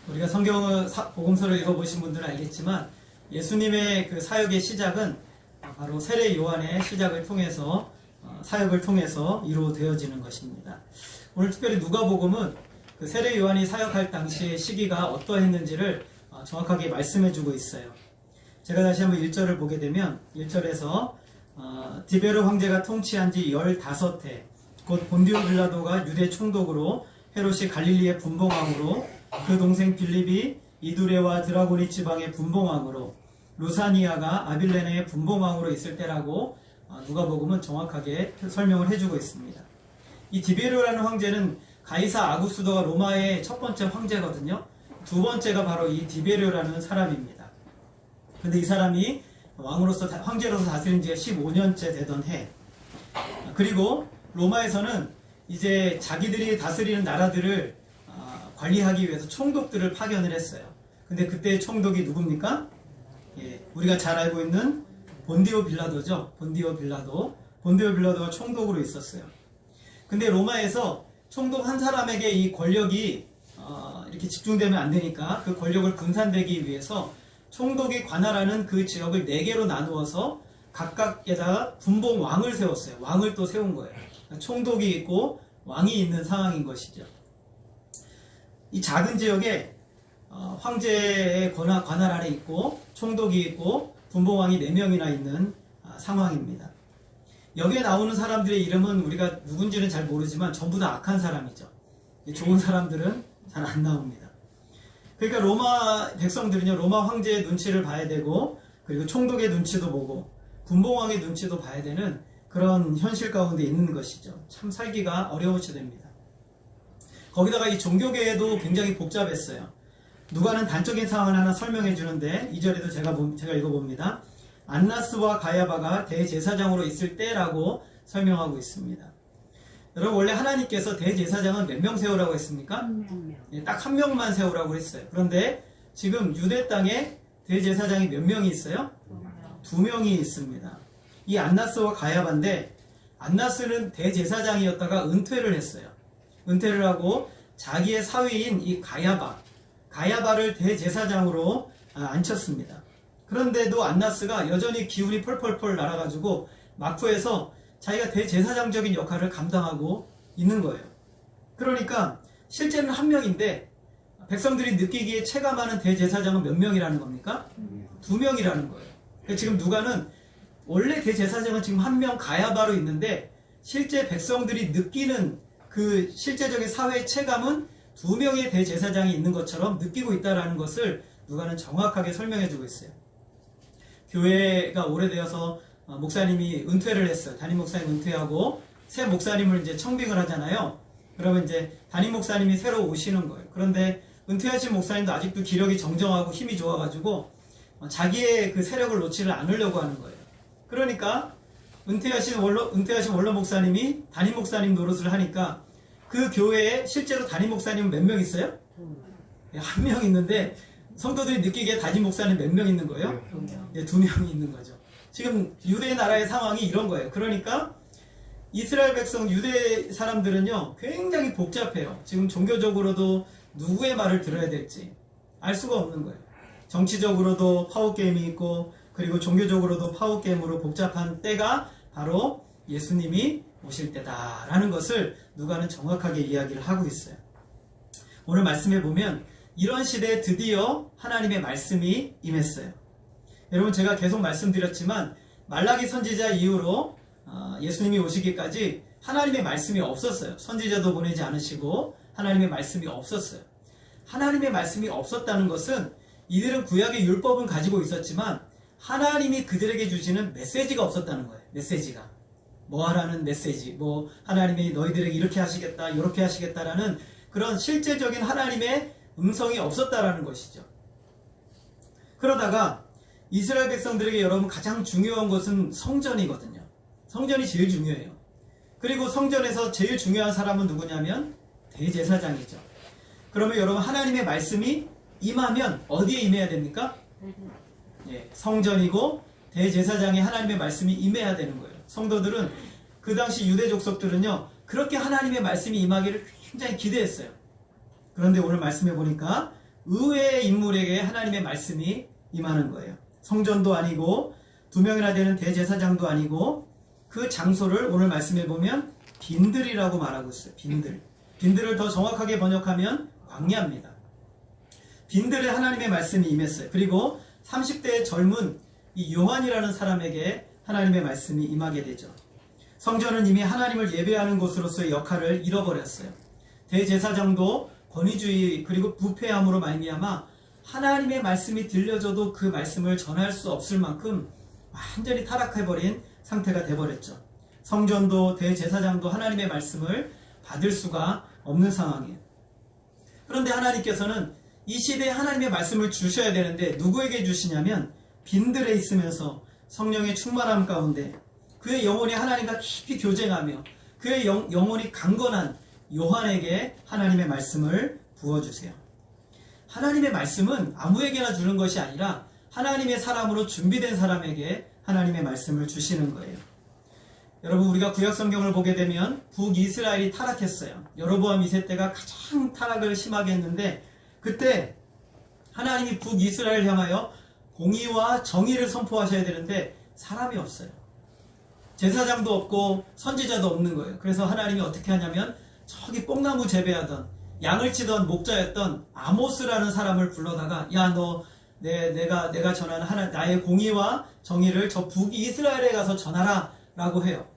우리가 성경의 복음서를 읽어보신 분들은 알겠지만 예수님의 그 사역의 시작은 바로 세례 요한의 시작을 통해서 사역을 통해서 이루어지는 것입니다. 오늘 특별히 누가복음은 그 세례 요한이 사역할 당시의 시기가 어떠했는지를 정확하게 말씀해주고 있어요. 제가 다시 한번 1절을 보게 되면 1절에서 디베르 황제가 통치한 지 15해 곧 본디오 빌라도가 유대 총독으로 헤롯이 갈릴리의 분봉왕으로 그 동생 빌립이 이두레와 드라고니 지방의 분봉왕으로 루사니아가 아빌레네의 분봉왕으로 있을 때라고 누가복음은 정확하게 설명을 해주고 있습니다. 이 디베르라는 황제는 가이사 아구스도가 로마의 첫 번째 황제거든요. 두 번째가 바로 이 디베르라는 사람입니다. 근데 이 사람이 황제로서 다스린 지가 15년째 되던 해. 그리고 로마에서는 이제 자기들이 다스리는 나라들을 관리하기 위해서 총독들을 파견을 했어요. 근데 그때 총독이 누굽니까? 우리가 잘 알고 있는 본디오 빌라도죠. 본디오 빌라도가 총독으로 있었어요. 근데 로마에서 총독 한 사람에게 이 권력이 이렇게 집중되면 안 되니까 그 권력을 분산되기 위해서 총독이 관할하는 그 지역을 4개로 나누어서 각각에다가 분봉왕을 세웠어요. 왕을 또 세운 거예요. 총독이 있고 왕이 있는 상황인 것이죠. 이 작은 지역에 황제의 관할 아래 있고 총독이 있고 분봉왕이 4명이나 있는 상황입니다. 여기에 나오는 사람들의 이름은 우리가 누군지는 잘 모르지만 전부 다 악한 사람이죠. 좋은 사람들은 잘 안 나옵니다. 그러니까 로마 백성들은요, 로마 황제의 눈치를 봐야 되고, 그리고 총독의 눈치도 보고, 분봉왕의 눈치도 봐야 되는 그런 현실 가운데 있는 것이죠. 참 살기가 어려우셔 됩니다. 거기다가 이 종교계에도 굉장히 복잡했어요. 누가는 단적인 상황을 하나 설명해 주는데 2절에도 제가 읽어봅니다. 안나스와 가야바가 대제사장으로 있을 때라고 설명하고 있습니다. 여러분, 원래 하나님께서 대제사장은 몇 명 세우라고 했습니까? 딱 한 명만 세우라고 했어요. 그런데 지금 유대 땅에 대제사장이 몇 명이 있어요? 2명이 있습니다. 이 안나스와 가야바인데, 안나스는 대제사장이었다가 은퇴를 했어요. 은퇴를 하고 자기의 사위인 이 가야바를 대제사장으로 앉혔습니다. 그런데도 안나스가 여전히 기운이 펄펄펄 날아가지고 마쿠에서 자기가 대제사장적인 역할을 감당하고 있는 거예요. 그러니까 실제는 한 명인데 백성들이 느끼기에 체감하는 대제사장은 몇 명이라는 겁니까? 2명이라는 거예요. 그러니까 지금 누가는 원래 대제사장은 지금 한 명 가야바로 있는데 실제 백성들이 느끼는 그 실제적인 사회의 체감은 2명의 대제사장이 있는 것처럼 느끼고 있다는 것을 누가는 정확하게 설명해주고 있어요. 교회가 오래되어서 목사님이 은퇴를 했어요. 담임 목사님 은퇴하고 새 목사님을 이제 청빙을 하잖아요. 그러면 이제 담임 목사님이 새로 오시는 거예요. 그런데 은퇴하신 목사님도 아직도 기력이 정정하고 힘이 좋아가지고 자기의 그 세력을 놓지를 않으려고 하는 거예요. 그러니까 은퇴하신 원로 목사님이 담임 목사님 노릇을 하니까 그 교회에 실제로 담임 목사님은 몇 명 있어요? 한 명 있는데 성도들이 느끼기에 담임 목사님 몇 명 있는 거예요? 2명이 있는 거죠. 지금 유대 나라의 상황이 이런 거예요. 그러니까 이스라엘 백성 유대 사람들은요 굉장히 복잡해요. 지금 종교적으로도 누구의 말을 들어야 될지 알 수가 없는 거예요. 정치적으로도 파워게임이 있고 그리고 종교적으로도 파워게임으로 복잡한 때가 바로 예수님이 오실 때다라는 것을 누가는 정확하게 이야기를 하고 있어요. 오늘 말씀해 보면 이런 시대에 드디어 하나님의 말씀이 임했어요. 여러분, 제가 계속 말씀드렸지만 말라기 선지자 이후로 예수님이 오시기까지 하나님의 말씀이 없었어요. 선지자도 보내지 않으시고 하나님의 말씀이 없었어요. 하나님의 말씀이 없었다는 것은 이들은 구약의 율법은 가지고 있었지만 하나님이 그들에게 주시는 메시지가 없었다는 거예요. 메시지가. 뭐 하라는 메시지, 뭐 하나님이 너희들에게 이렇게 하시겠다, 이렇게 하시겠다라는 그런 실제적인 하나님의 음성이 없었다라는 것이죠. 그러다가 이스라엘 백성들에게 여러분 가장 중요한 것은 성전이거든요. 성전이 제일 중요해요. 그리고 성전에서 제일 중요한 사람은 누구냐면 대제사장이죠. 그러면 여러분 하나님의 말씀이 임하면 어디에 임해야 됩니까? 성전이고 대제사장이 하나님의 말씀이 임해야 되는 거예요. 성도들은 그 당시 유대 족속들은요 그렇게 하나님의 말씀이 임하기를 굉장히 기대했어요. 그런데 오늘 말씀해 보니까 의외의 인물에게 하나님의 말씀이 임하는 거예요. 성전도 아니고 2명이나 되는 대제사장도 아니고 그 장소를 오늘 말씀해 보면 빈들이라고 말하고 있어요. 빈들을 더 정확하게 번역하면 광야입니다. 빈들에 하나님의 말씀이 임했어요. 그리고 30대의 젊은 이 요한이라는 사람에게 하나님의 말씀이 임하게 되죠. 성전은 이미 하나님을 예배하는 곳으로서의 역할을 잃어버렸어요. 대제사장도 권위주의 그리고 부패함으로 말미암아 하나님의 말씀이 들려줘도 그 말씀을 전할 수 없을 만큼 완전히 타락해버린 상태가 돼버렸죠. 성전도 대제사장도 하나님의 말씀을 받을 수가 없는 상황이에요. 그런데 하나님께서는 이 시대에 하나님의 말씀을 주셔야 되는데 누구에게 주시냐면 빈들에 있으면서 성령의 충만함 가운데 그의 영혼이 하나님과 깊이 교쟁하며 그의 영혼이 강건한 요한에게 하나님의 말씀을 부어주세요. 하나님의 말씀은 아무에게나 주는 것이 아니라 하나님의 사람으로 준비된 사람에게 하나님의 말씀을 주시는 거예요. 여러분, 우리가 구약성경을 보게 되면 북이스라엘이 타락했어요. 여로보암 2세 때가 가장 타락을 심하게 했는데 그때 하나님이 북이스라엘을 향하여 공의와 정의를 선포하셔야 되는데 사람이 없어요. 제사장도 없고 선지자도 없는 거예요. 그래서 하나님이 어떻게 하냐면 저기 뽕나무 재배하던 양을 치던 목자였던 아모스라는 사람을 불러다가 야, 너 내가 전하는 나의 공의와 정의를 저 북이스라엘에 가서 전하라 라고 해요.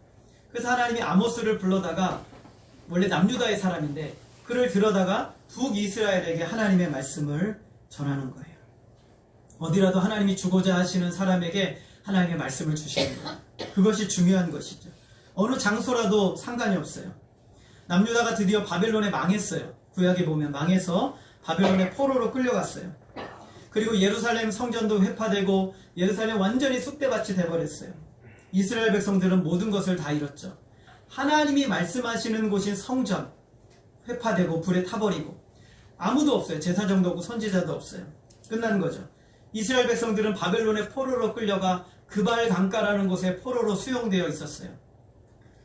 그래서 하나님이 아모스를 불러다가 원래 남유다의 사람인데 그를 들어다가 북이스라엘에게 하나님의 말씀을 전하는 거예요. 어디라도 하나님이 주고자 하시는 사람에게 하나님의 말씀을 주시는 거예요. 그것이 중요한 것이죠. 어느 장소라도 상관이 없어요. 남유다가 드디어 바벨론에 망했어요. 구약에 보면 망해서 바벨론의 포로로 끌려갔어요. 그리고 예루살렘 성전도 회파되고 예루살렘 완전히 쑥대밭이 돼버렸어요. 이스라엘 백성들은 모든 것을 다 잃었죠. 하나님이 말씀하시는 곳인 성전 회파되고 불에 타버리고 아무도 없어요. 제사장도 없고 선지자도 없어요. 끝나는 거죠. 이스라엘 백성들은 바벨론의 포로로 끌려가 그발 강가라는 곳에 포로로 수용되어 있었어요.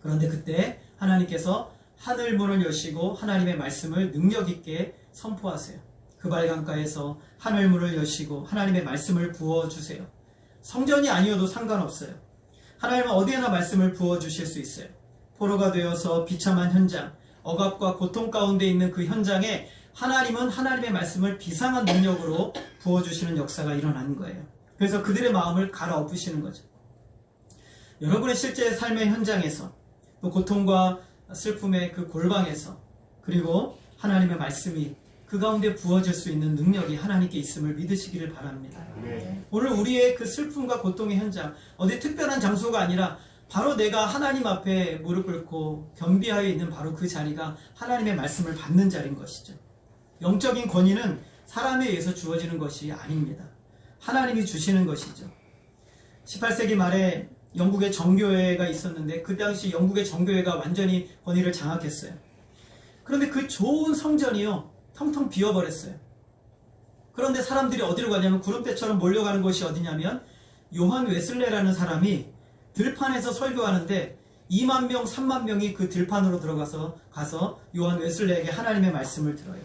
그런데 그때 하나님께서 하늘문을 여시고 하나님의 말씀을 능력 있게 선포하세요. 그발 강가에서 하늘문을 여시고 하나님의 말씀을 부어주세요. 성전이 아니어도 상관없어요. 하나님은 어디에나 말씀을 부어주실 수 있어요. 포로가 되어서 비참한 현장, 억압과 고통 가운데 있는 그 현장에 하나님은 하나님의 말씀을 비상한 능력으로 부어주시는 역사가 일어나는 거예요. 그래서 그들의 마음을 갈아엎으시는 거죠. 여러분의 실제 삶의 현장에서 또 고통과 슬픔의 그 골방에서 그리고 하나님의 말씀이 그 가운데 부어질 수 있는 능력이 하나님께 있음을 믿으시기를 바랍니다. 네. 오늘 우리의 그 슬픔과 고통의 현장, 어디 특별한 장소가 아니라 바로 내가 하나님 앞에 무릎 꿇고 겸비하여 있는 바로 그 자리가 하나님의 말씀을 받는 자리인 것이죠. 영적인 권위는 사람에 의해서 주어지는 것이 아닙니다. 하나님이 주시는 것이죠. 18세기 말에 영국의 정교회가 있었는데 그 당시 영국의 정교회가 완전히 권위를 장악했어요. 그런데 그 좋은 성전이요 텅텅 비어버렸어요. 그런데 사람들이 어디로 가냐면 구름대처럼 몰려가는 곳이 어디냐면 요한 웨슬레라는 사람이 들판에서 설교하는데 2만 명, 3만 명이 그 들판으로 들어가서 요한 웨슬레에게 하나님의 말씀을 들어요.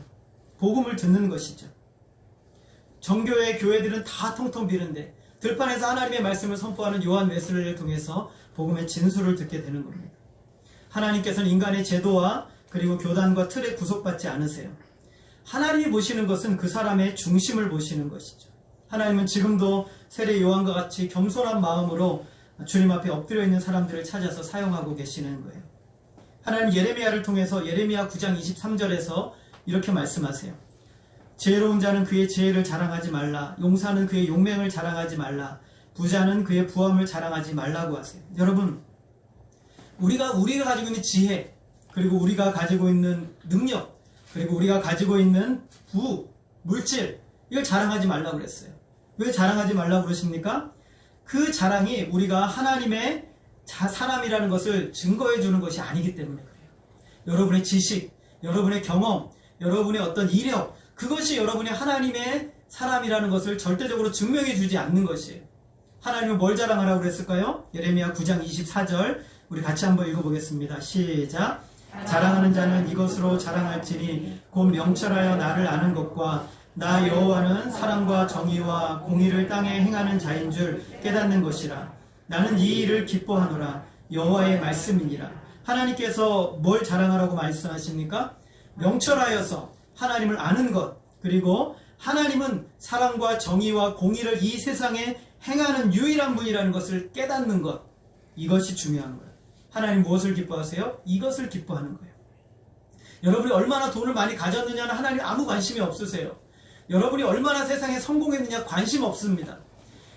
복음을 듣는 것이죠. 정교회 교회들은 다 텅텅 비는데 들판에서 하나님의 말씀을 선포하는 요한 웨슬레를 통해서 복음의 진수를 듣게 되는 겁니다. 하나님께서는 인간의 제도와 그리고 교단과 틀에 구속받지 않으세요. 하나님이 보시는 것은 그 사람의 중심을 보시는 것이죠. 하나님은 지금도 세례 요한과 같이 겸손한 마음으로 주님 앞에 엎드려 있는 사람들을 찾아서 사용하고 계시는 거예요. 하나님 예레미야를 통해서 예레미야 9장 23절에서 이렇게 말씀하세요. 지혜로운 자는 그의 지혜를 자랑하지 말라. 용사는 그의 용맹을 자랑하지 말라. 부자는 그의 부함을 자랑하지 말라고 하세요. 여러분, 우리가 가지고 있는 지혜, 그리고 우리가 가지고 있는 능력, 그리고 우리가 가지고 있는 물질, 이걸 자랑하지 말라고 그랬어요. 왜 자랑하지 말라고 그러십니까? 그 자랑이 우리가 하나님의 사람이라는 것을 증거해 주는 것이 아니기 때문에 그래요. 여러분의 지식, 여러분의 경험, 여러분의 어떤 이력, 그것이 여러분이 하나님의 사람이라는 것을 절대적으로 증명해 주지 않는 것이에요. 하나님은 뭘 자랑하라고 그랬을까요? 예레미야 9장 24절 우리 같이 한번 읽어보겠습니다. 시작. 자랑하는 자는 이것으로 자랑할지니 곧 명철하여 나를 아는 것과 나 여호와는 사랑과 정의와 공의를 땅에 행하는 자인 줄 깨닫는 것이라. 나는 이 일을 기뻐하노라. 여호와의 말씀이니라. 하나님께서 뭘 자랑하라고 말씀하십니까? 명철하여서 하나님을 아는 것, 그리고 하나님은 사랑과 정의와 공의를 이 세상에 행하는 유일한 분이라는 것을 깨닫는 것, 이것이 중요한 거예요. 하나님 무엇을 기뻐하세요? 이것을 기뻐하는 거예요. 여러분이 얼마나 돈을 많이 가졌느냐는 하나님 아무 관심이 없으세요. 여러분이 얼마나 세상에 성공했느냐 관심 없습니다.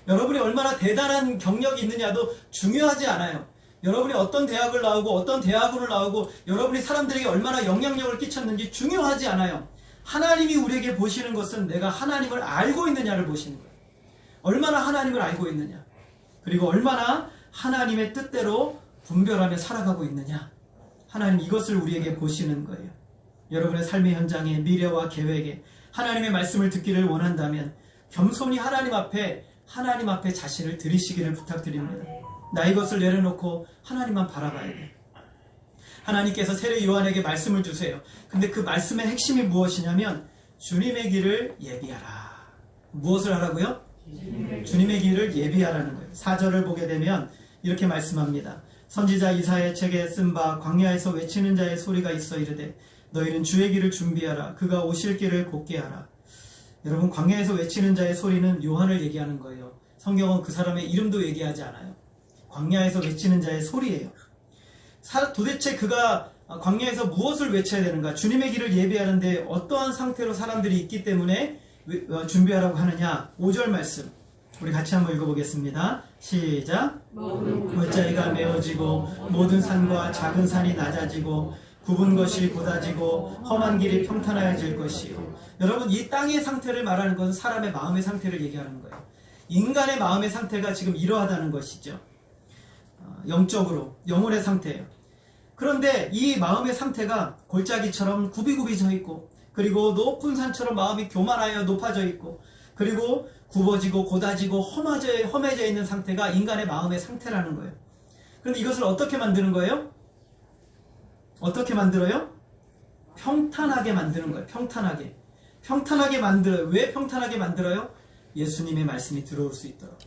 여러분이 얼마나 대단한 경력이 있느냐도 중요하지 않아요. 여러분이 어떤 대학을 나오고 어떤 대학원을 나오고 여러분이 사람들에게 얼마나 영향력을 끼쳤는지 중요하지 않아요. 하나님이 우리에게 보시는 것은 내가 하나님을 알고 있느냐를 보시는 거예요. 얼마나 하나님을 알고 있느냐, 그리고 얼마나 하나님의 뜻대로 분별하며 살아가고 있느냐, 하나님 이것을 우리에게 보시는 거예요. 여러분의 삶의 현장에, 미래와 계획에 하나님의 말씀을 듣기를 원한다면 겸손히 하나님 앞에 자신을 드리시기를 부탁드립니다. 나 이것을 내려놓고 하나님만 바라봐야 돼. 하나님께서 세례 요한에게 말씀을 주세요. 근데 그 말씀의 핵심이 무엇이냐면 주님의 길을 예비하라. 무엇을 하라고요? 주님의 길을 예비하라는 거예요. 4절을 보게 되면 이렇게 말씀합니다. 선지자 이사야의 책에 쓴 바 광야에서 외치는 자의 소리가 있어 이르되 너희는 주의 길을 준비하라. 그가 오실 길을 곧게 하라. 여러분, 광야에서 외치는 자의 소리는 요한을 얘기하는 거예요. 성경은 그 사람의 이름도 얘기하지 않아요. 광야에서 외치는 자의 소리예요. 도대체 그가 광야에서 무엇을 외쳐야 되는가? 주님의 길을 예비하는데 어떠한 상태로 사람들이 있기 때문에 준비하라고 하느냐? 5절 말씀 우리 같이 한번 읽어보겠습니다. 시작. 물자리가 메어지고 모든 산과 작은 산이 낮아지고 굽은 것이 곧아지고 험한 길이 평탄하여질 것이요. 여러분, 이 땅의 상태를 말하는 것은 사람의 마음의 상태를 얘기하는 거예요. 인간의 마음의 상태가 지금 이러하다는 것이죠. 영적으로, 영혼의 상태예요. 그런데 이 마음의 상태가 골짜기처럼 굽이굽이 져 있고, 그리고 높은 산처럼 마음이 교만하여 높아져 있고, 그리고 굽어지고 곧아지고 험해져 있는 상태가 인간의 마음의 상태라는 거예요. 그런데 이것을 어떻게 만드는 거예요? 어떻게 만들어요? 평탄하게 만드는 거예요. 평탄하게 만들어요. 왜 평탄하게 만들어요? 예수님의 말씀이 들어올 수 있도록.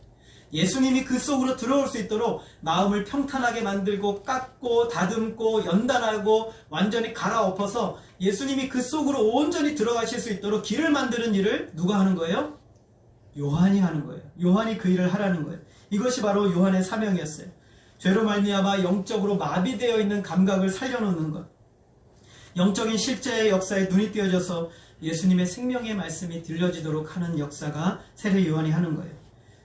예수님이 그 속으로 들어올 수 있도록 마음을 평탄하게 만들고 깎고 다듬고 연단하고 완전히 갈아엎어서 예수님이 그 속으로 온전히 들어가실 수 있도록 길을 만드는 일을 누가 하는 거예요? 요한이 하는 거예요. 요한이 그 일을 하라는 거예요. 이것이 바로 요한의 사명이었어요. 죄로 말미암아 영적으로 마비되어 있는 감각을 살려놓는 것, 영적인 실제의 역사에 눈이 띄어져서 예수님의 생명의 말씀이 들려지도록 하는 역사가 세례 요한이 하는 거예요.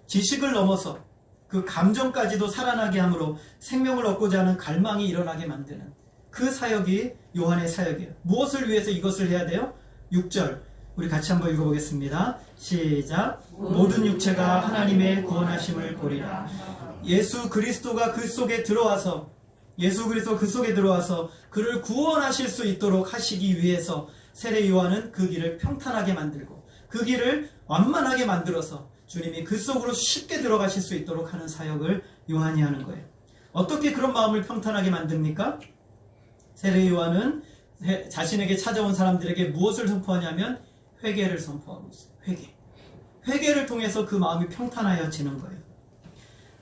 지식을 넘어서 그 감정까지도 살아나게 함으로 생명을 얻고자 하는 갈망이 일어나게 만드는 그 사역이 요한의 사역이에요. 무엇을 위해서 이것을 해야 돼요? 6절 우리 같이 한번 읽어보겠습니다. 시작. 모든 육체가 하나님의 구원하심을 보리라. 예수 그리스도가 그 속에 들어와서 그를 구원하실 수 있도록 하시기 위해서 세례 요한은 그 길을 평탄하게 만들고 그 길을 완만하게 만들어서 주님이 그 속으로 쉽게 들어가실 수 있도록 하는 사역을 요한이 하는 거예요. 어떻게 그런 마음을 평탄하게 만듭니까? 세례 요한은 자신에게 찾아온 사람들에게 무엇을 선포하냐면 회개를 선포하고 있어요. 회개를 통해서 그 마음이 평탄하여지는 거예요.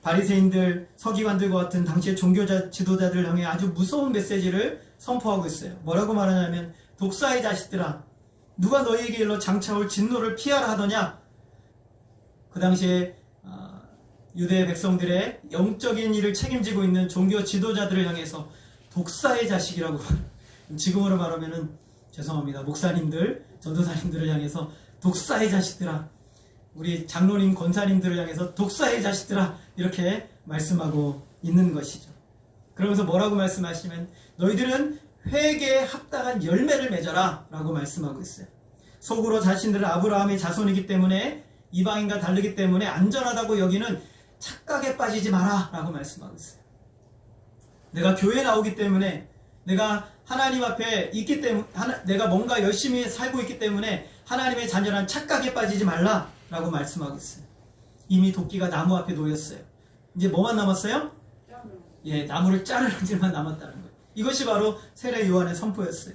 바리새인들, 서기관들과 같은 당시의 종교 지도자들을 향해 아주 무서운 메시지를 선포하고 있어요. 뭐라고 말하냐면 독사의 자식들아, 누가 너희에게 일러 장차올 진노를 피하라 하더냐? 그 당시에 유대 백성들의 영적인 일을 책임지고 있는 종교 지도자들을 향해서 독사의 자식이라고 지금으로 말하면은 죄송합니다. 목사님들, 전도사님들을 향해서 독사의 자식들아, 우리 장로님, 권사님들을 향해서 독사의 자식들아 이렇게 말씀하고 있는 것이죠. 그러면서 뭐라고 말씀하시면 너희들은 회개에 합당한 열매를 맺어라 라고 말씀하고 있어요. 속으로 자신들은 아브라함의 자손이기 때문에 이방인과 다르기 때문에 안전하다고 여기는 착각에 빠지지 마라 라고 말씀하고 있어요. 내가 교회에 나오기 때문에, 내가 하나님 앞에 있기 때문에, 내가 뭔가 열심히 살고 있기 때문에 하나님의 자녀란 착각에 빠지지 말라 라고 말씀하고 있어요. 이미 도끼가 나무 앞에 놓였어요. 이제 뭐만 남았어요? 나무를 자르는 일만 남았다는 거예요. 이것이 바로 세례 요한의 선포였어요.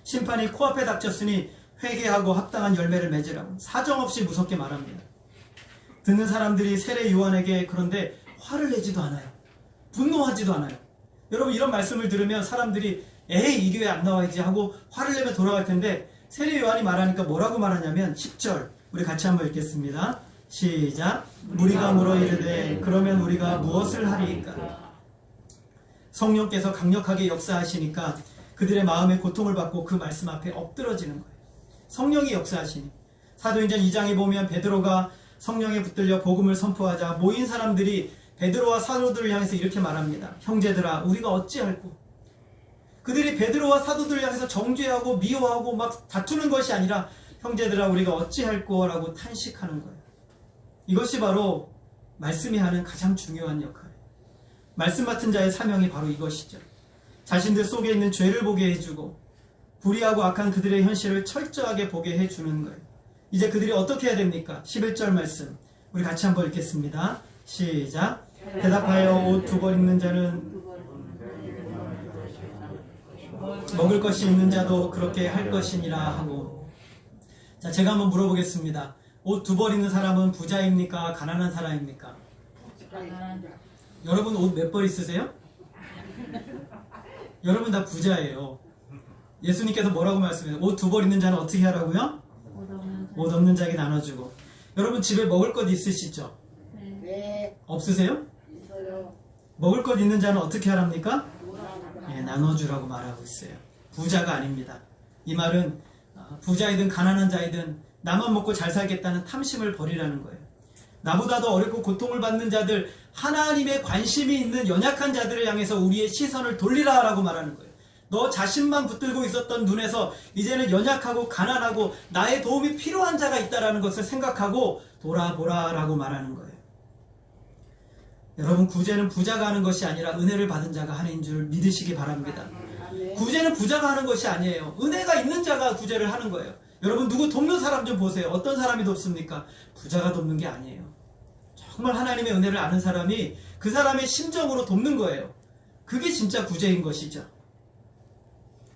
심판이 코앞에 닥쳤으니 회개하고 합당한 열매를 맺으라고 사정없이 무섭게 말합니다. 듣는 사람들이 세례 요한에게 그런데 화를 내지도 않아요. 분노하지도 않아요. 여러분 이런 말씀을 들으면 사람들이 에이 이 교회 안 나와야지 하고 화를 내며 돌아갈 텐데 세례 요한이 말하니까 뭐라고 말하냐면 10절 우리 같이 한번 읽겠습니다. 시작. 우리가 물어 이르되 그러면 우리가 무엇을 하리이까. 성령께서 강력하게 역사하시니까 그들의 마음에 고통을 받고 그 말씀 앞에 엎드러지는 거예요. 성령이 역사하시니 사도행전 2장에 보면 베드로가 성령에 붙들려 복음을 선포하자 모인 사람들이 베드로와 사도들을 향해서 이렇게 말합니다. 형제들아 우리가 어찌할꼬. 그들이 베드로와 사도들을 향해서 정죄하고 미워하고 막 다투는 것이 아니라 형제들아 우리가 어찌할꼬 라고 탄식하는 거예요. 이것이 바로 말씀이 하는 가장 중요한 역할이에요. 말씀 맡은 자의 사명이 바로 이것이죠. 자신들 속에 있는 죄를 보게 해주고 불의하고 악한 그들의 현실을 철저하게 보게 해주는 거예요. 이제 그들이 어떻게 해야 됩니까? 11절 말씀 우리 같이 한번 읽겠습니다. 시작. 대답하여 옷 두 벌 입는 자는 먹을 것이 있는 자도 그렇게 할 것이니라 하고. 자, 제가 한번 물어보겠습니다. 옷 두 벌 입는 사람은 부자입니까? 가난한 사람입니까? 여러분 옷 몇 벌 있으세요? 여러분 다 부자예요. 예수님께서 뭐라고 말씀해요? 옷 두 벌 있는 자는 어떻게 하라고요? 옷 없는 자에게 나눠주고. 여러분 집에 먹을 것 있으시죠? 네. 없으세요? 있어요. 먹을 것 있는 자는 어떻게 하랍니까? 예, 나눠주라고 말하고 있어요. 부자가 아닙니다. 이 말은 부자이든 가난한 자이든 나만 먹고 잘 살겠다는 탐심을 버리라는 거예요. 나보다도 어렵고 고통을 받는 자들, 하나님의 관심이 있는 연약한 자들을 향해서 우리의 시선을 돌리라 라고 말하는 거예요. 너 자신만 붙들고 있었던 눈에서 이제는 연약하고 가난하고 나의 도움이 필요한 자가 있다는 것을 생각하고 돌아보라 라고 말하는 거예요. 여러분 구제는 부자가 하는 것이 아니라 은혜를 받은 자가 하는 줄 믿으시기 바랍니다. 구제는 부자가 하는 것이 아니에요. 은혜가 있는 자가 구제를 하는 거예요. 여러분 누구 돕는 사람 좀 보세요. 어떤 사람이 돕습니까? 부자가 돕는 게 아니에요. 정말 하나님의 은혜를 아는 사람이 그 사람의 심정으로 돕는 거예요. 그게 진짜 구제인 것이죠.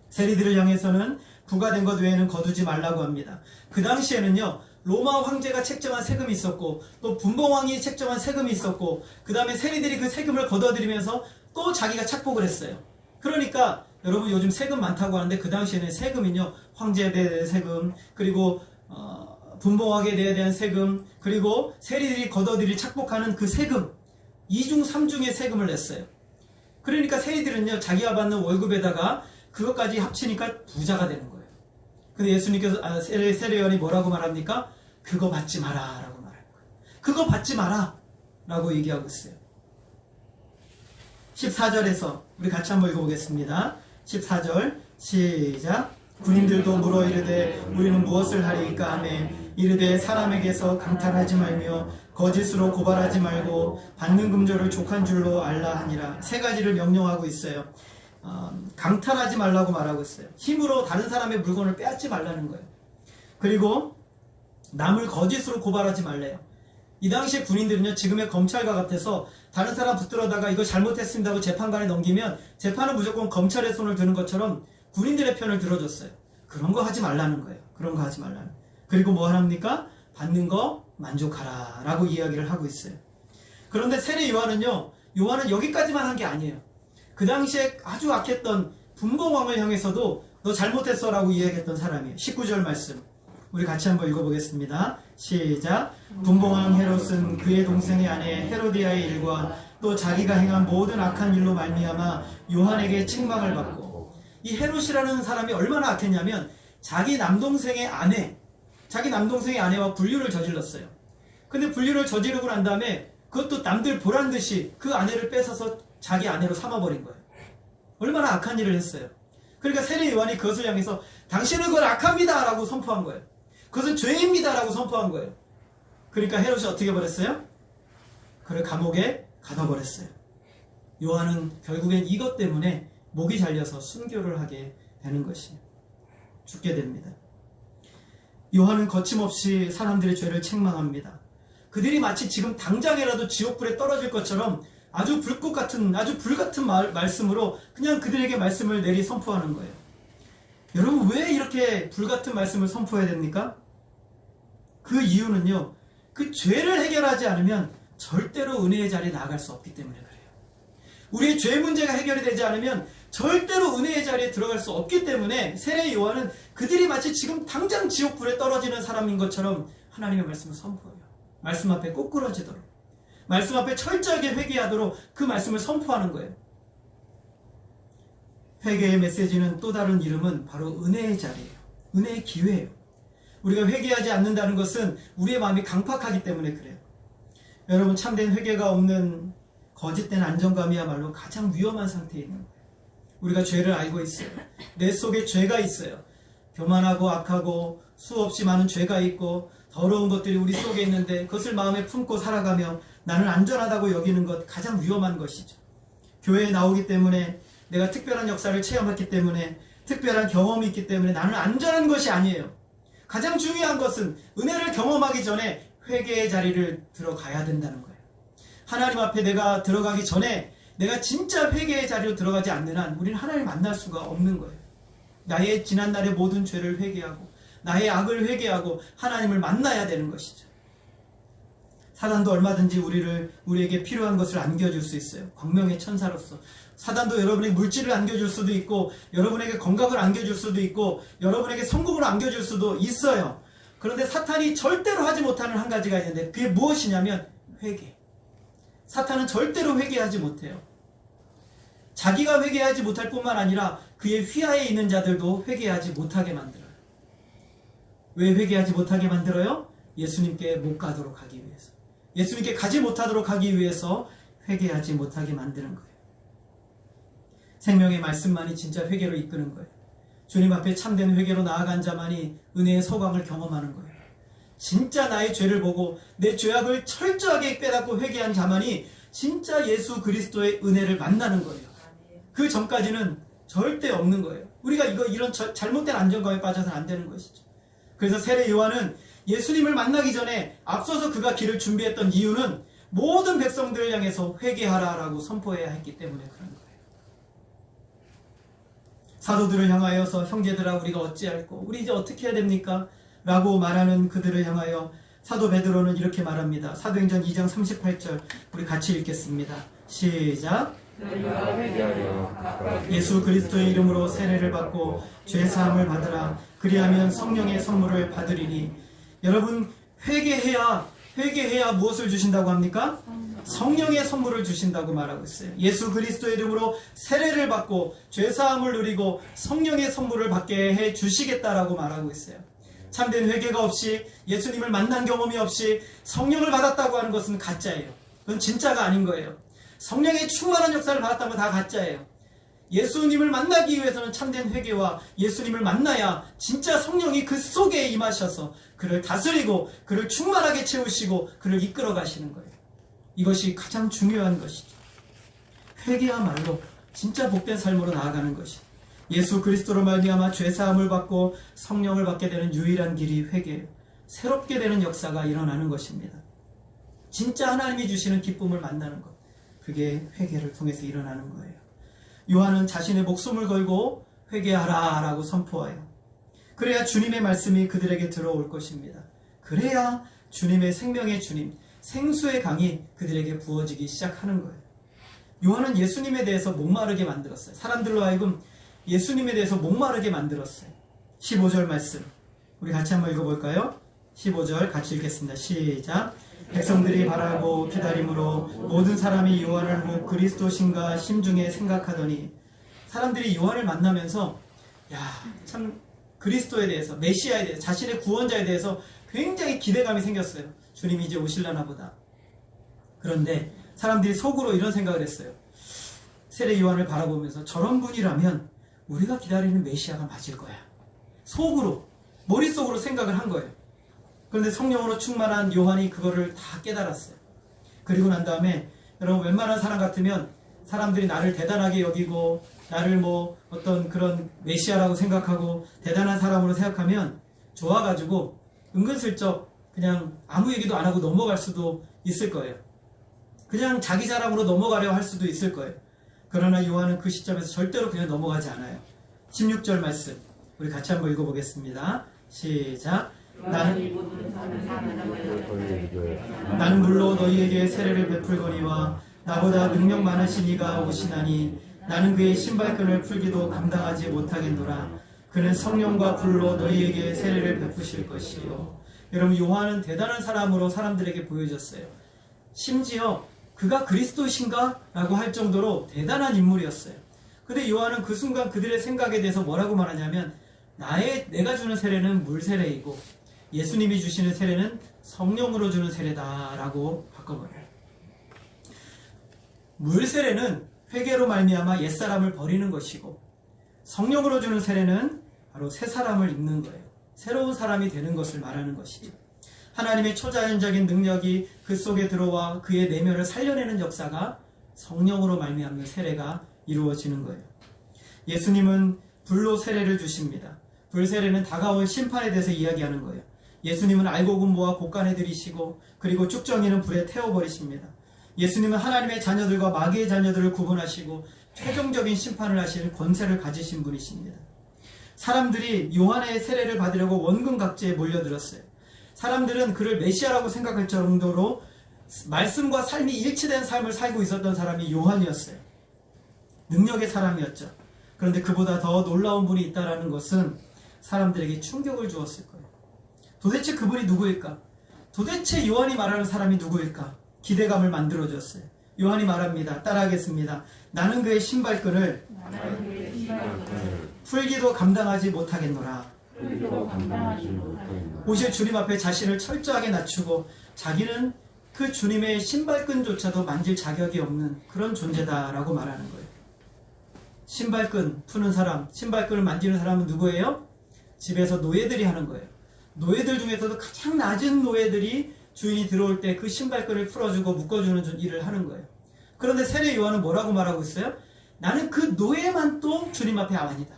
세리들을 향해서는 부과된 것 외에는 거두지 말라고 합니다. 그 당시에는요 로마 황제가 책정한 세금이 있었고 또 분봉왕이 책정한 세금이 있었고 그 다음에 세리들이 그 세금을 거둬들이면서 또 자기가 착복을 했어요. 그러니까 여러분 요즘 세금 많다고 하는데 그 당시에는 세금은요 황제에 대한 세금 그리고 분봉왕에 대한 세금 그리고 세리들이 거둬들이 착복하는 그 세금 2중 3중의 세금을 냈어요. 그러니까 세리들은요 자기가 받는 월급에다가 그것까지 합치니까 부자가 되는 거예요. 근데 예수님께서 세례요한이 뭐라고 말합니까? 그거 받지 마라 라고 말할 거예요. 그거 받지 마라 라고 얘기하고 있어요. 14절에서 우리 같이 한번 읽어보겠습니다. 14절 시작. 군인들도 물어 이르되 우리는 무엇을 하리이까 하매 이르되 사람에게서 강탈하지 말며 거짓으로 고발하지 말고 받는 금조를 족한 줄로 알라 하니라. 세 가지를 명령하고 있어요. 강탈하지 말라고 말하고 있어요. 힘으로 다른 사람의 물건을 빼앗지 말라는 거예요. 그리고 남을 거짓으로 고발하지 말래요. 이 당시에 군인들은요 지금의 검찰과 같아서 다른 사람 붙들어다가 이거 잘못했습니다 하고 재판관에 넘기면 재판은 무조건 검찰의 손을 드는 것처럼 군인들의 편을 들어줬어요. 그런 거 하지 말라는 거예요. 그런 거 하지 말라는. 그리고 뭐 하랍니까? 받는 거 만족하라 라고 이야기를 하고 있어요. 그런데 세례 요한은 여기까지만 한 게 아니에요. 그 당시에 아주 악했던 분봉왕을 향해서도 너 잘못했어 라고 이야기했던 사람이에요. 19절 말씀 우리 같이 한번 읽어보겠습니다. 시작. 분봉왕 헤롯은 그의 동생의 아내 헤로디아의 일과 또 자기가 행한 모든 악한 일로 말미암아 요한에게 책망을 받고, 이 헤롯이라는 사람이 얼마나 악했냐면 자기 남동생의 아내와 불륜을 저질렀어요. 근데 불륜을 저지르고 난 다음에 그것도 남들 보란 듯이 그 아내를 뺏어서 자기 아내로 삼아버린 거예요. 얼마나 악한 일을 했어요. 그러니까 세례 요한이 그것을 향해서 당신은 그건 악합니다 라고 선포한 거예요. 그것은 죄입니다 라고 선포한 거예요. 그러니까 헤롯이 어떻게 버렸어요? 그를 감옥에 가둬버렸어요. 요한은 결국엔 이것 때문에 목이 잘려서 순교를 하게 되는 것이에요. 죽게 됩니다. 요한은 거침없이 사람들의 죄를 책망합니다. 그들이 마치 지금 당장이라도 지옥불에 떨어질 것처럼 아주 불같은 말씀으로 그냥 그들에게 말씀을 내리 선포하는 거예요. 여러분, 왜 이렇게 불같은 말씀을 선포해야 됩니까? 그 이유는요, 그 죄를 해결하지 않으면 절대로 은혜의 자리에 나아갈 수 없기 때문에 그래요. 우리의 죄 문제가 해결이 되지 않으면 절대로 은혜의 자리에 들어갈 수 없기 때문에 세례 요한은 그들이 마치 지금 당장 지옥불에 떨어지는 사람인 것처럼 하나님의 말씀을 선포해요. 말씀 앞에 꼬꾸러지도록, 말씀 앞에 철저하게 회개하도록 그 말씀을 선포하는 거예요. 회개의 메시지는 또 다른 이름은 바로 은혜의 자리예요. 은혜의 기회예요. 우리가 회개하지 않는다는 것은 우리의 마음이 강팍하기 때문에 그래요. 여러분, 참된 회개가 없는 거짓된 안정감이야말로 가장 위험한 상태에 있는 거예요. 우리가 죄를 알고 있어요. 내 속에 죄가 있어요. 교만하고 악하고 수없이 많은 죄가 있고 더러운 것들이 우리 속에 있는데 그것을 마음에 품고 살아가며 나는 안전하다고 여기는 것, 가장 위험한 것이죠. 교회에 나오기 때문에, 내가 특별한 역사를 체험했기 때문에, 특별한 경험이 있기 때문에 나는 안전한 것이 아니에요. 가장 중요한 것은 은혜를 경험하기 전에 회개의 자리를 들어가야 된다는 거예요. 하나님 앞에 내가 들어가기 전에 내가 진짜 회개의 자리로 들어가지 않는 한 우리는 하나님을 만날 수가 없는 거예요. 나의 지난날의 모든 죄를 회개하고 나의 악을 회개하고 하나님을 만나야 되는 것이죠. 사단도 얼마든지 우리에게 필요한 것을 안겨줄 수 있어요. 광명의 천사로서. 사단도 여러분에게 물질을 안겨줄 수도 있고, 여러분에게 건강을 안겨줄 수도 있고, 여러분에게 성공을 안겨줄 수도 있어요. 그런데 사탄이 절대로 하지 못하는 한 가지가 있는데 그게 무엇이냐면 회개. 사탄은 절대로 회개하지 못해요. 자기가 회개하지 못할 뿐만 아니라 그의 휘하에 있는 자들도 회개하지 못하게 만들어요. 왜 회개하지 못하게 만들어요? 예수님께 못 가도록 하기 위해서. 예수님께 가지 못하도록 하기 위해서 회개하지 못하게 만드는 거예요. 생명의 말씀만이 진짜 회개로 이끄는 거예요. 주님 앞에 참된 회개로 나아간 자만이 은혜의 소광을 경험하는 거예요. 진짜 나의 죄를 보고 내 죄악을 철저하게 깨닫고 회개한 자만이 진짜 예수 그리스도의 은혜를 만나는 거예요. 그 전까지는 절대 없는 거예요. 우리가 이런 잘못된 안정감에 빠져서는 안 되는 것이죠. 그래서 세례 요한은 예수님을 만나기 전에 앞서서 그가 길을 준비했던 이유는 모든 백성들을 향해서 회개하라라고 선포해야 했기 때문에 그런 거예요. 사도들을 향하여서 형제들아 우리가 어찌할꼬, 우리 이제 어떻게 해야 됩니까? 라고 말하는 그들을 향하여 사도 베드로는 이렇게 말합니다. 사도행전 2장 38절 우리 같이 읽겠습니다. 시작. 예수 그리스도의 이름으로 세례를 받고 죄사함을 받으라. 그리하면 성령의 선물을 받으리니. 여러분, 회개해야 무엇을 주신다고 합니까? 성령의 선물을 주신다고 말하고 있어요. 예수 그리스도의 이름으로 세례를 받고 죄사함을 누리고 성령의 선물을 받게 해 주시겠다라고 말하고 있어요. 참된 회개가 없이, 예수님을 만난 경험이 없이 성령을 받았다고 하는 것은 가짜예요. 그건 진짜가 아닌 거예요. 성령의 충만한 역사를 받았다는 건 다 가짜예요. 예수님을 만나기 위해서는 참된 회개와 예수님을 만나야 진짜 성령이 그 속에 임하셔서 그를 다스리고 그를 충만하게 채우시고 그를 이끌어 가시는 거예요. 이것이 가장 중요한 것이죠. 회개야말로 진짜 복된 삶으로 나아가는 것이, 예수 그리스도로 말미암아 죄사함을 받고 성령을 받게 되는 유일한 길이 회개예요. 새롭게 되는 역사가 일어나는 것입니다. 진짜 하나님이 주시는 기쁨을 만나는 것, 그게 회개를 통해서 일어나는 거예요. 요한은 자신의 목숨을 걸고 회개하라 라고 선포해요. 그래야 주님의 말씀이 그들에게 들어올 것입니다. 그래야 주님의 생명의 주님, 생수의 강이 그들에게 부어지기 시작하는 거예요. 요한은 예수님에 대해서 목마르게 만들었어요. 사람들로 하여금 예수님에 대해서 목마르게 만들었어요. 15절 말씀 우리 같이 한번 읽어볼까요? 15절 같이 읽겠습니다. 시작. 백성들이 바라고 기다림으로 모든 사람이 요한을 뭐 그리스도신가 심중에 생각하더니, 사람들이 요한을 만나면서 참 그리스도에 대해서, 메시아에 대해서, 자신의 구원자에 대해서 굉장히 기대감이 생겼어요. 주님이 이제 오실라나 보다. 그런데 사람들이 속으로 이런 생각을 했어요. 세례 요한을 바라보면서 저런 분이라면 우리가 기다리는 메시아가 맞을 거야. 속으로, 머릿속으로 생각을 한 거예요. 그런데 성령으로 충만한 요한이 그거를 다 깨달았어요. 그리고 난 다음에, 여러분, 웬만한 사람 같으면 사람들이 나를 대단하게 여기고 나를 뭐 어떤 그런 메시아라고 생각하고 대단한 사람으로 생각하면 좋아가지고 은근슬쩍 그냥 아무 얘기도 안 하고 넘어갈 수도 있을 거예요. 그냥 자기 자랑으로 넘어가려 할 수도 있을 거예요. 그러나 요한은 그 시점에서 절대로 그냥 넘어가지 않아요. 16절 말씀 우리 같이 한번 읽어보겠습니다. 시작. 나는 물로 너희에게 세례를 베풀거니와 나보다 능력 많으신 이가 오시나니 나는 그의 신발끈을 풀기도 감당하지 못하겠노라. 그는 성령과 불로 너희에게 세례를 베푸실 것이요. 여러분, 요한은 대단한 사람으로 사람들에게 보여졌어요. 심지어 그가 그리스도신가? 라고 할 정도로 대단한 인물이었어요. 근데 요한은 그 순간 그들의 생각에 대해서 뭐라고 말하냐면 내가 주는 세례는 물 세례이고 예수님이 주시는 세례는 성령으로 주는 세례다 라고 바꿔버려요. 물 세례는 회개로 말미암아 옛사람을 버리는 것이고 성령으로 주는 세례는 바로 새 사람을 입는 거예요. 새로운 사람이 되는 것을 말하는 것이죠. 하나님의 초자연적인 능력이 그 속에 들어와 그의 내면을 살려내는 역사가 성령으로 말미암는 세례가 이루어지는 거예요. 예수님은 불로 세례를 주십니다. 불 세례는 다가올 심판에 대해서 이야기하는 거예요. 예수님은 알곡은 모아 곳간에 들이시고 그리고 쭉정이는 불에 태워버리십니다. 예수님은 하나님의 자녀들과 마귀의 자녀들을 구분하시고 최종적인 심판을 하시는 권세를 가지신 분이십니다. 사람들이 요한의 세례를 받으려고 원근각지에 몰려들었어요. 사람들은 그를 메시아라고 생각할 정도로 말씀과 삶이 일치된 삶을 살고 있었던 사람이 요한이었어요. 능력의 사람이었죠. 그런데 그보다 더 놀라운 분이 있다는 것은 사람들에게 충격을 주었을 거예요. 도대체 그분이 누구일까? 도대체 요한이 말하는 사람이 누구일까? 기대감을 만들어줬어요. 요한이 말합니다. 따라하겠습니다. 나는 그의 신발끈을 풀기도 감당하지 못하겠노라. 오실 주님 앞에 자신을 철저하게 낮추고 자기는 그 주님의 신발끈조차도 만질 자격이 없는 그런 존재다라고 말하는 거예요. 신발끈 푸는 사람, 신발끈을 만지는 사람은 누구예요? 집에서 노예들이 하는 거예요. 노예들 중에서도 가장 낮은 노예들이 주인이 들어올 때 그 신발끈을 풀어주고 묶어주는 일을 하는 거예요. 그런데 세례 요한은 뭐라고 말하고 있어요? 나는 그 노예만 또 주님 앞에 아니다.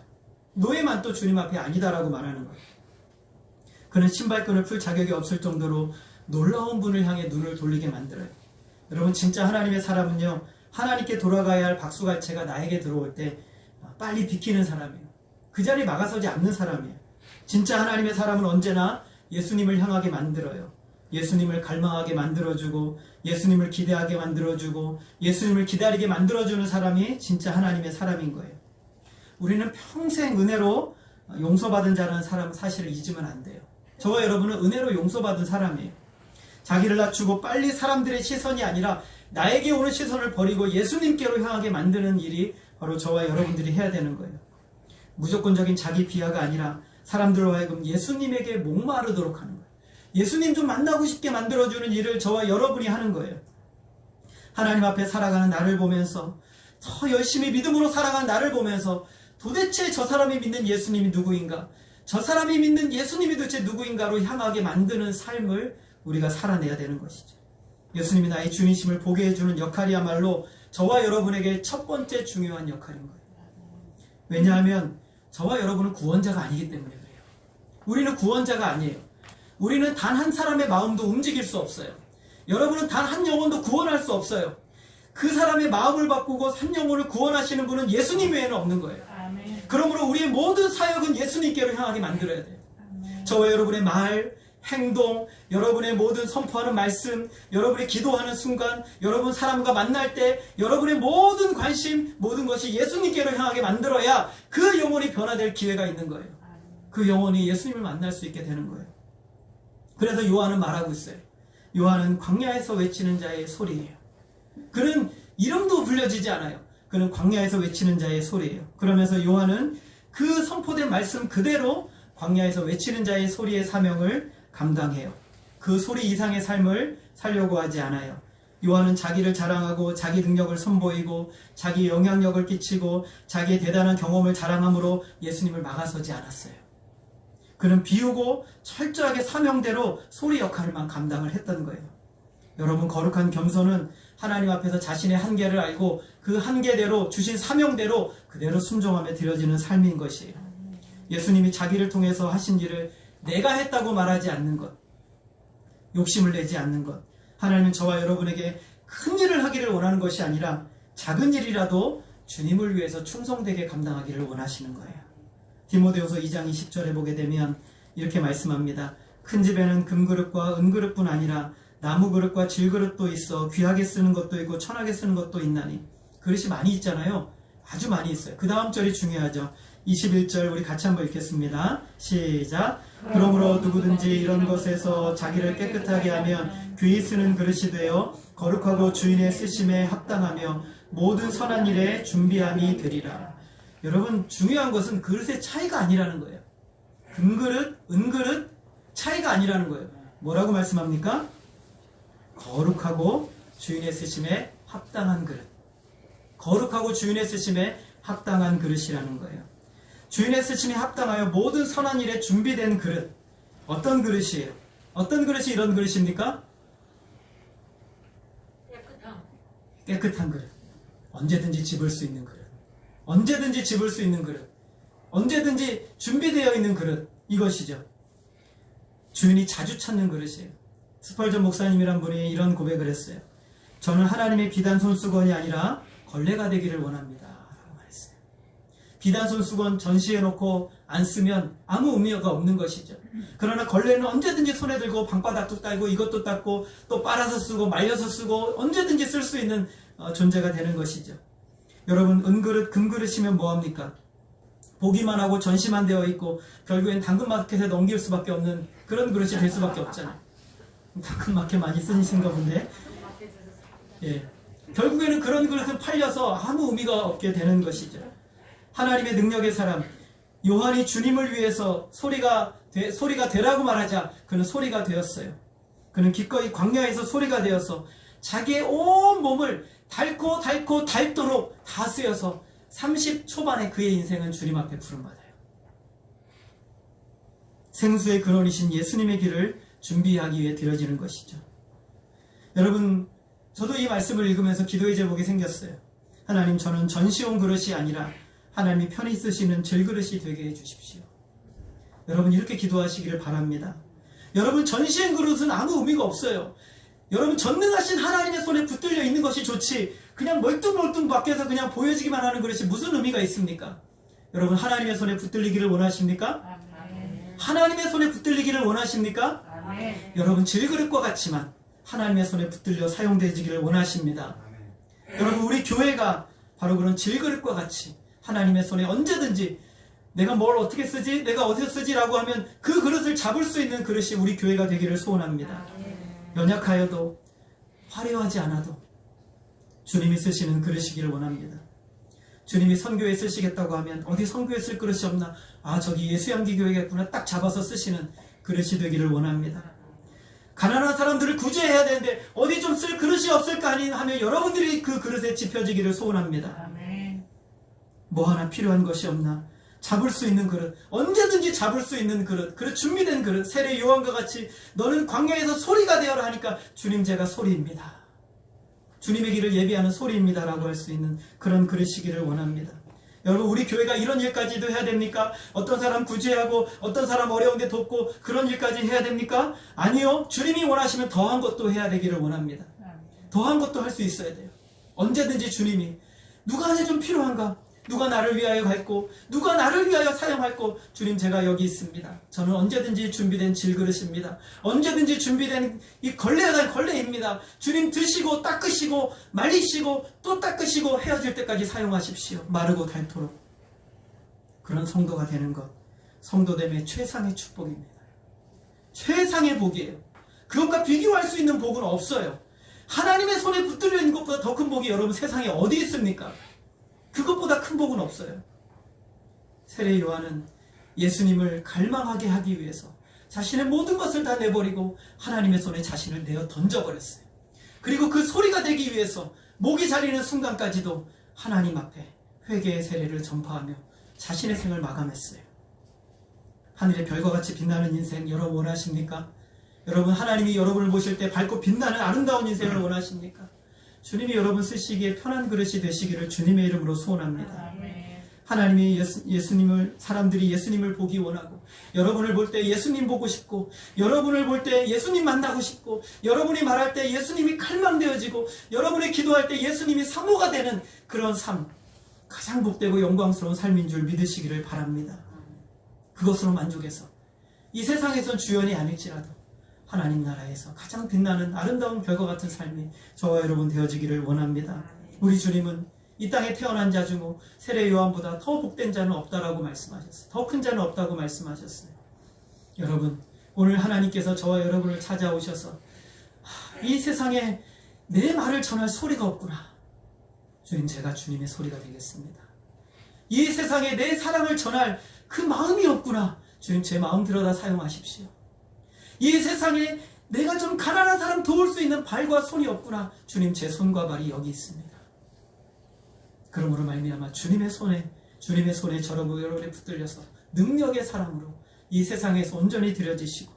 노예만 또 주님 앞에 아니다라고 말하는 거예요. 그는 신발끈을 풀 자격이 없을 정도로 놀라운 분을 향해 눈을 돌리게 만들어요. 여러분, 진짜 하나님의 사람은요, 하나님께 돌아가야 할 박수갈채가 나에게 들어올 때 빨리 비키는 사람이에요. 그 자리에 막아서지 않는 사람이에요. 진짜 하나님의 사람은 언제나 예수님을 향하게 만들어요. 예수님을 갈망하게 만들어주고 예수님을 기대하게 만들어주고 예수님을 기다리게 만들어주는 사람이 진짜 하나님의 사람인 거예요. 우리는 평생 은혜로 용서받은 자라는 사람 사실을 잊으면 안 돼요. 저와 여러분은 은혜로 용서받은 사람이에요. 자기를 낮추고 빨리 사람들의 시선이 아니라 나에게 오는 시선을 버리고 예수님께로 향하게 만드는 일이 바로 저와 여러분들이 해야 되는 거예요. 무조건적인 자기 비하가 아니라 사람들로 하여금 예수님에게 목마르도록 하는 거예요. 예수님 좀 만나고 싶게 만들어주는 일을 저와 여러분이 하는 거예요. 하나님 앞에 살아가는 나를 보면서 더 열심히 믿음으로 살아가는 나를 보면서 도대체 저 사람이 믿는 예수님이 누구인가? 저 사람이 믿는 예수님이 도대체 누구인가로 향하게 만드는 삶을 우리가 살아내야 되는 것이죠. 예수님이 나의 주님심을 보게 해주는 역할이야말로 저와 여러분에게 첫 번째 중요한 역할인 거예요. 왜냐하면 저와 여러분은 구원자가 아니기 때문에 그래요. 우리는 구원자가 아니에요. 우리는 단 한 사람의 마음도 움직일 수 없어요. 여러분은 단 한 영혼도 구원할 수 없어요. 그 사람의 마음을 바꾸고 한 영혼을 구원하시는 분은 예수님 외에는 없는 거예요. 아멘. 그러므로 우리의 모든 사역은 예수님께로 향하게 만들어야 돼요. 아멘. 저와 여러분의 말, 행동, 여러분의 모든 선포하는 말씀, 여러분의 기도하는 순간, 여러분 사람과 만날 때 여러분의 모든 관심, 모든 것이 예수님께로 향하게 만들어야 그 영혼이 변화될 기회가 있는 거예요. 그 영혼이 예수님을 만날 수 있게 되는 거예요. 그래서 요한은 말하고 있어요. 요한은 광야에서 외치는 자의 소리예요. 그는 이름도 불려지지 않아요. 그는 광야에서 외치는 자의 소리예요. 그러면서 요한은 그 선포된 말씀 그대로 광야에서 외치는 자의 소리의 사명을 감당해요. 그 소리 이상의 삶을 살려고 하지 않아요. 요한은 자기를 자랑하고 자기 능력을 선보이고 자기 영향력을 끼치고 자기의 대단한 경험을 자랑함으로 예수님을 막아서지 않았어요. 그는 비우고 철저하게 사명대로 소리 역할만 감당을 했던 거예요. 여러분, 거룩한 겸손은 하나님 앞에서 자신의 한계를 알고 그 한계대로 주신 사명대로 그대로 순종하며 드려지는 삶인 것이에요. 예수님이 자기를 통해서 하신 일을 내가 했다고 말하지 않는 것, 욕심을 내지 않는 것. 하나님은 저와 여러분에게 큰 일을 하기를 원하는 것이 아니라 작은 일이라도 주님을 위해서 충성되게 감당하기를 원하시는 거예요. 디모데후서 2장 20절에 보게 되면 이렇게 말씀합니다. 큰 집에는 금그릇과 은그릇뿐 아니라 나무그릇과 질그릇도 있어 귀하게 쓰는 것도 있고 천하게 쓰는 것도 있나니. 그릇이 많이 있잖아요. 아주 많이 있어요. 그 다음 절이 중요하죠. 21절 우리 같이 한번 읽겠습니다. 시작. 그러므로 누구든지 이런 것에서 자기를 깨끗하게 하면 귀히 쓰는 그릇이 되어 거룩하고 주인의 쓰심에 합당하며 모든 선한 일에 준비함이 되리라. 여러분, 중요한 것은 그릇의 차이가 아니라는 거예요. 금그릇, 은그릇 차이가 아니라는 거예요. 뭐라고 말씀합니까? 거룩하고 주인의 쓰심에 합당한 그릇. 거룩하고 주인의 쓰심에 합당한 그릇이라는 거예요. 주인의 쓰심에 합당하여 모든 선한 일에 준비된 그릇. 어떤 그릇이에요? 어떤 그릇이 이런 그릇입니까? 깨끗한 그릇. 언제든지 집을 수 있는 그릇. 언제든지 집을 수 있는 그릇. 언제든지 준비되어 있는 그릇. 이것이죠. 주인이 자주 찾는 그릇이에요. 스펄전 목사님이란 분이 이런 고백을 했어요. 저는 하나님의 비단 손수건이 아니라 걸레가 되기를 원합니다. 라고 말했어요. 비단 손수건 전시해놓고 안 쓰면 아무 의미가 없는 것이죠. 그러나 걸레는 언제든지 손에 들고 방바닥도 딸고 이것도 닦고 또 빨아서 쓰고 말려서 쓰고 언제든지 쓸 수 있는 존재가 되는 것이죠. 여러분, 은그릇, 금그릇이면 뭐합니까? 보기만 하고 전시만 되어 있고 결국엔 당근마켓에 넘길 수밖에 없는 그런 그릇이 될 수밖에 없잖아요. 당근마켓 많이 쓰신가 본데. 예. 결국에는 그런 그릇은 팔려서 아무 의미가 없게 되는 것이죠. 하나님의 능력의 사람 요한이 주님을 위해서 소리가 되라고 말하자 그는 소리가 되었어요. 그는 기꺼이 광야에서 소리가 되어서 자기의 온 몸을 닳고 닳도록 다 쓰여서 30 초반에 그의 인생은 주님 앞에 부름받아요. 생수의 근원이신 예수님의 길을 준비하기 위해 드려지는 것이죠. 여러분, 저도 이 말씀을 읽으면서 기도의 제목이 생겼어요. 하나님, 저는 전시용 그릇이 아니라 하나님이 편히 쓰시는 질그릇이 되게 해주십시오. 여러분, 이렇게 기도하시기를 바랍니다. 여러분, 전시용 그릇은 아무 의미가 없어요. 여러분, 전능하신 하나님의 손에 붙들려 있는 것이 좋지 그냥 멀뚱멀뚱 밖에서 그냥 보여지기만 하는 그릇이 무슨 의미가 있습니까? 여러분, 하나님의 손에 붙들리기를 원하십니까? 아멘. 하나님의 손에 붙들리기를 원하십니까? 아멘. 여러분, 질그릇과 같지만 하나님의 손에 붙들려 사용되기를 원하십니다. 여러분, 우리 교회가 바로 그런 질그릇과 같이 하나님의 손에 언제든지 내가 뭘 어떻게 쓰지? 내가 어디서 쓰지라고 하면 그 그릇을 잡을 수 있는 그릇이 우리 교회가 되기를 소원합니다. 연약하여도 화려하지 않아도 주님이 쓰시는 그릇이기를 원합니다. 주님이 선교에 쓰시겠다고 하면 어디 선교에 쓸 그릇이 없나? 아, 저기 예수양기 교회겠구나. 딱 잡아서 쓰시는 그릇이 되기를 원합니다. 가난한 사람들을 구제해야 되는데 어디 좀 쓸 그릇이 없을까 하면 여러분들이 그 그릇에 집혀지기를 소원합니다. 뭐 하나 필요한 것이 없나? 잡을 수 있는 그릇, 언제든지 잡을 수 있는 그릇, 준비된 그릇. 세례 요한과 같이 너는 광야에서 소리가 되어라 하니까 주님, 제가 소리입니다. 주님의 길을 예비하는 소리입니다 라고 할 수 있는 그런 그릇이기를 원합니다. 여러분, 우리 교회가 이런 일까지도 해야 됩니까? 어떤 사람 구제하고 어떤 사람 어려운데 돕고 그런 일까지 해야 됩니까? 아니요. 주님이 원하시면 더한 것도 해야 되기를 원합니다. 더한 것도 할 수 있어야 돼요. 언제든지 주님이 누가 내 좀 필요한가? 누가 나를 위하여 갈고 누가 나를 위하여 사용할고? 주님, 제가 여기 있습니다. 저는 언제든지 준비된 질그릇입니다. 언제든지 준비된 이 걸레입니다. 주님, 드시고 닦으시고 말리시고 또 닦으시고 헤어질 때까지 사용하십시오. 마르고 닳도록. 그런 성도가 되는 것, 성도됨의 최상의 축복입니다. 최상의 복이에요. 그것과 비교할 수 있는 복은 없어요. 하나님의 손에 붙들려 있는 것보다 더 큰 복이 여러분 세상에 어디 있습니까? 그것보다 큰 복은 없어요. 세례 요한은 예수님을 갈망하게 하기 위해서 자신의 모든 것을 다 내버리고 하나님의 손에 자신을 내어 던져버렸어요. 그리고 그 소리가 되기 위해서 목이 잘리는 순간까지도 하나님 앞에 회개의 세례를 전파하며 자신의 생을 마감했어요. 하늘의 별과 같이 빛나는 인생 여러분 원하십니까? 여러분, 하나님이 여러분을 보실 때 밝고 빛나는 아름다운 인생을 원하십니까? 주님이 여러분 쓰시기에 편한 그릇이 되시기를 주님의 이름으로 소원합니다. 하나님이 사람들이 예수님을 보기 원하고, 여러분을 볼 때 예수님 보고 싶고, 여러분을 볼 때 예수님 만나고 싶고, 여러분이 말할 때 예수님이 갈망되어지고, 여러분이 기도할 때 예수님이 사모가 되는 그런 삶, 가장 복되고 영광스러운 삶인 줄 믿으시기를 바랍니다. 그것으로 만족해서 이 세상에선 주연이 아닐지라도 하나님 나라에서 가장 빛나는 아름다운 별과 같은 삶이 저와 여러분 되어지기를 원합니다. 우리 주님은 이 땅에 태어난 자 중 세례 요한보다 더 복된 자는 없다라고 말씀하셨어요. 더 큰 자는 없다고 말씀하셨어요. 여러분, 오늘 하나님께서 저와 여러분을 찾아오셔서 이 세상에 내 말을 전할 소리가 없구나. 주님, 제가 주님의 소리가 되겠습니다. 이 세상에 내 사랑을 전할 그 마음이 없구나. 주님, 제 마음 들여다 사용하십시오. 이 세상에 내가 좀 가난한 사람 도울 수 있는 발과 손이 없구나. 주님, 제 손과 발이 여기 있습니다. 그러므로 말미암아 주님의 손에 여러분이 붙들려서 능력의 사람으로 이 세상에서 온전히 드려지시고,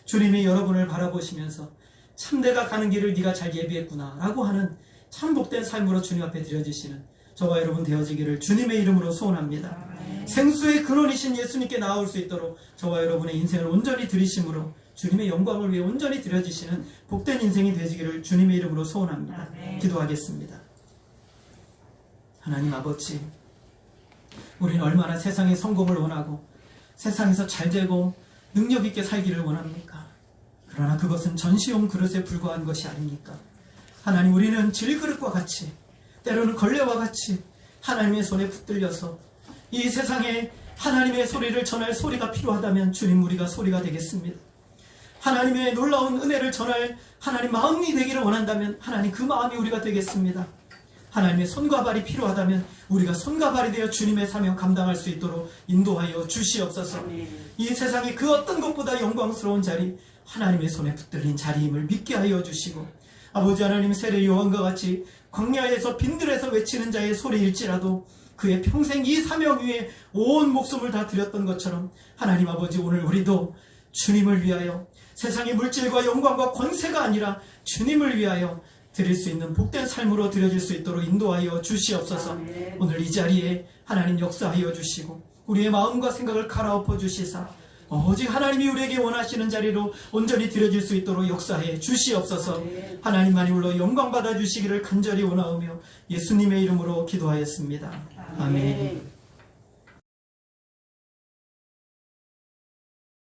주님이 여러분을 바라보시면서 참 내가 가는 길을 네가 잘 예비했구나 라고 하는 참 복된 삶으로 주님 앞에 드려지시는 저와 여러분 되어지기를 주님의 이름으로 소원합니다. 생수의 근원이신 예수님께 나아올 수 있도록 저와 여러분의 인생을 온전히 드리심으로 주님의 영광을 위해 온전히 드려지시는 복된 인생이 되시기를 주님의 이름으로 소원합니다. 기도하겠습니다. 하나님 아버지, 우리는 얼마나 세상의 성공을 원하고 세상에서 잘되고 능력 있게 살기를 원합니까? 그러나 그것은 전시용 그릇에 불과한 것이 아닙니까? 하나님, 우리는 질그릇과 같이, 때로는 걸레와 같이 하나님의 손에 붙들려서 이 세상에 하나님의 소리를 전할 소리가 필요하다면 주님, 우리가 소리가 되겠습니다. 하나님의 놀라운 은혜를 전할 하나님 마음이 되기를 원한다면 하나님, 그 마음이 우리가 되겠습니다. 하나님의 손과 발이 필요하다면 우리가 손과 발이 되어 주님의 사명 감당할 수 있도록 인도하여 주시옵소서. 이 세상에 그 어떤 것보다 영광스러운 자리, 하나님의 손에 붙들린 자리임을 믿게 하여 주시고, 아버지 하나님, 세례 요한과 같이 광야에서 빈들에서 외치는 자의 소리일지라도 그의 평생 이 사명 위에 온 목숨을 다 드렸던 것처럼 하나님 아버지, 오늘 우리도 주님을 위하여 세상의 물질과 영광과 권세가 아니라 주님을 위하여 드릴 수 있는 복된 삶으로 드려질 수 있도록 인도하여 주시옵소서. 오늘 이 자리에 하나님 역사하여 주시고 우리의 마음과 생각을 갈아엎어 주시사 오직 하나님이 우리에게 원하시는 자리로 온전히 드려질 수 있도록 역사해 주시옵소서. 하나님만이 홀로 영광 받아 주시기를 간절히 원하오며 예수님의 이름으로 기도하였습니다. 아멘.